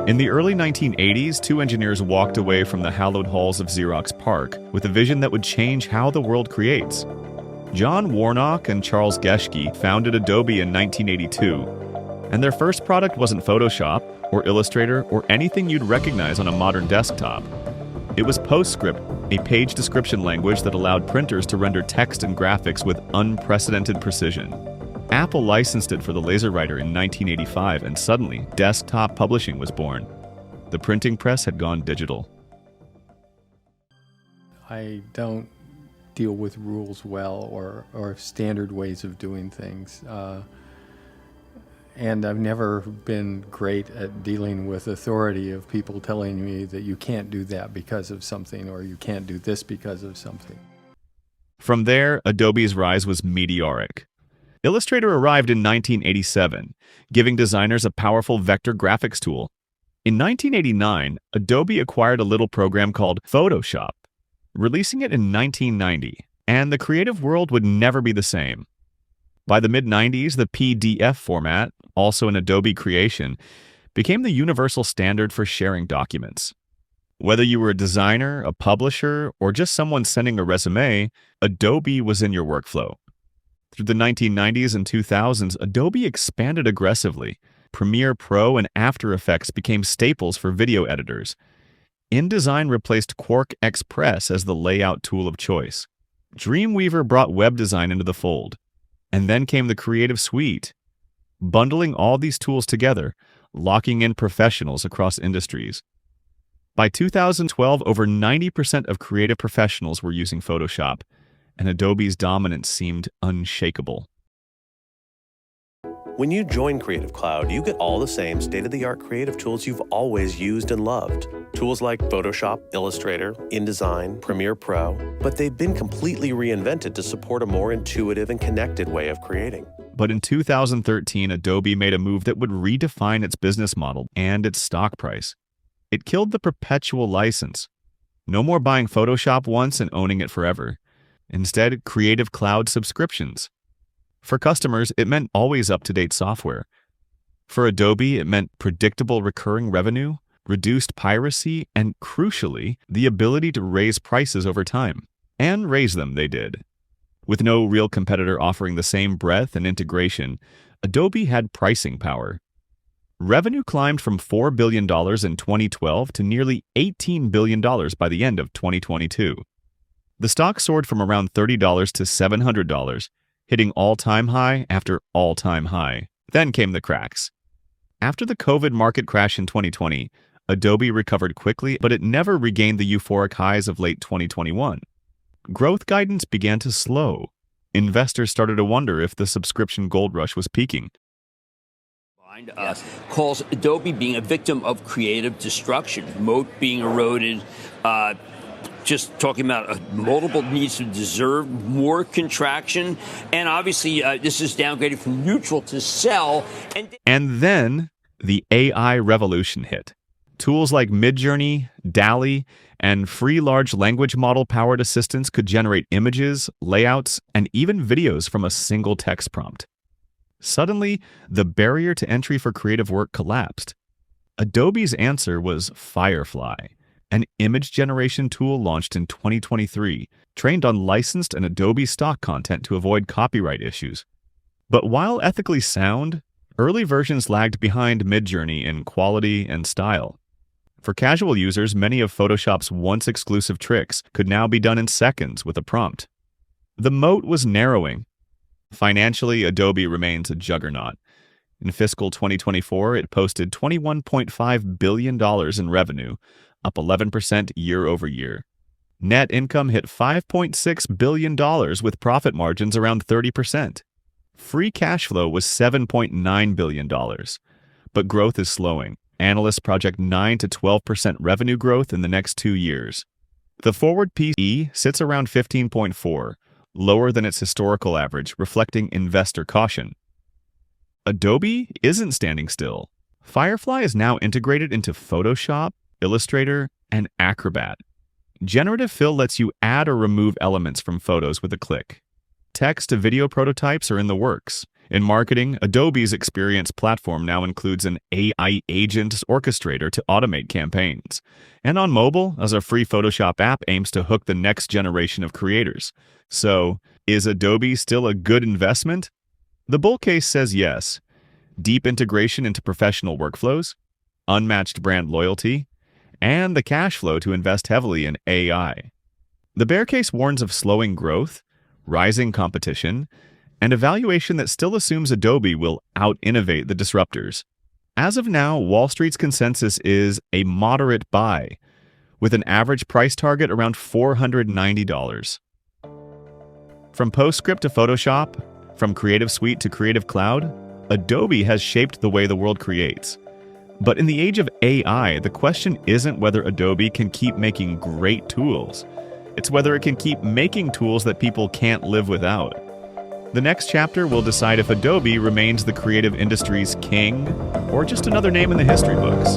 In the early 1980s, two engineers walked away from the hallowed halls of Xerox PARC with a vision that would change how the world creates. John Warnock and Charles Geschke founded Adobe in 1982, and their first product wasn't Photoshop or Illustrator or anything you'd recognize on a modern desktop. It was PostScript, a page description language that allowed printers to render text and graphics with unprecedented precision. Apple licensed it for the LaserWriter in 1985, and suddenly, desktop publishing was born. The printing press had gone digital. I don't deal with rules well or standard ways of doing things. And I've never been great at dealing with authority of people telling me that you can't do that because of something or you can't do this because of something. From there, Adobe's rise was meteoric. Illustrator arrived in 1987, giving designers a powerful vector graphics tool. In 1989, Adobe acquired a little program called Photoshop, releasing it in 1990, and the creative world would never be the same. By the mid-90s, the PDF format, also an Adobe creation, became the universal standard for sharing documents. Whether you were a designer, a publisher, or just someone sending a resume, Adobe was in your workflow. Through the 1990s and 2000s, Adobe expanded aggressively. Premiere Pro and After Effects became staples for video editors. InDesign replaced Quark Express as the layout tool of choice. Dreamweaver brought web design into the fold. And then came the Creative Suite, bundling all these tools together, locking in professionals across industries. By 2012, over 90% of creative professionals were using Photoshop, and Adobe's dominance seemed unshakable. When you join Creative Cloud, you get all the same state-of-the-art creative tools you've always used and loved. Tools like Photoshop, Illustrator, InDesign, Premiere Pro, but they've been completely reinvented to support a more intuitive and connected way of creating. But in 2013, Adobe made a move that would redefine its business model and its stock price. It killed the perpetual license. No more buying Photoshop once and owning it forever. Instead, Creative Cloud subscriptions. For customers, it meant always up-to-date software. For Adobe, it meant predictable recurring revenue, reduced piracy, and crucially, the ability to raise prices over time. And raise them, they did. With no real competitor offering the same breadth and integration, Adobe had pricing power. Revenue climbed from $4 billion in 2012 to nearly $18 billion by the end of 2022. The stock soared from around $30 to $700, hitting all-time high after all-time high. Then came the cracks. After the COVID market crash in 2020, Adobe recovered quickly, but it never regained the euphoric highs of late 2021. Growth guidance began to slow. Investors started to wonder if the subscription gold rush was peaking. Calls Adobe being a victim of creative destruction, moat being eroded, just talking about multiple needs to deserve, more contraction, and obviously this is downgraded from neutral to sell. And then the AI revolution hit. Tools like Midjourney, DALL-E, and free large language model-powered assistants could generate images, layouts, and even videos from a single text prompt. Suddenly, the barrier to entry for creative work collapsed. Adobe's answer was Firefly, an image generation tool launched in 2023, trained on licensed and Adobe stock content to avoid copyright issues. But while ethically sound, early versions lagged behind Midjourney in quality and style. For casual users, many of Photoshop's once exclusive tricks could now be done in seconds with a prompt. The moat was narrowing. Financially, Adobe remains a juggernaut. In fiscal 2024, it posted $21.5 billion in revenue, up 11% year over year. Net income hit $5.6 billion with profit margins around 30%. Free cash flow was $7.9 billion. But growth is slowing. Analysts project 9 to 12% revenue growth in the next 2 years. The forward PE sits around 15.4, lower than its historical average, reflecting investor caution. Adobe isn't standing still. Firefly is now integrated into Photoshop, Illustrator, and Acrobat. Generative Fill lets you add or remove elements from photos with a click. Text to video prototypes are in the works, In marketing, Adobe's Experience platform now includes an AI agent orchestrator to automate campaigns. And on mobile, as a free Photoshop app aims to hook the next generation of creators. So, is Adobe still a good investment? The bull case says yes. Deep integration into professional workflows, unmatched brand loyalty, and the cash flow to invest heavily in AI. The bear case warns of slowing growth, rising competition, and a valuation that still assumes Adobe will out-innovate the disruptors. As of now, Wall Street's consensus is a moderate buy, with an average price target around $490. From PostScript to Photoshop, from Creative Suite to Creative Cloud, Adobe has shaped the way the world creates. But in the age of AI, the question isn't whether Adobe can keep making great tools. It's whether it can keep making tools that people can't live without. The next chapter will decide if Adobe remains the creative industry's king or just another name in the history books.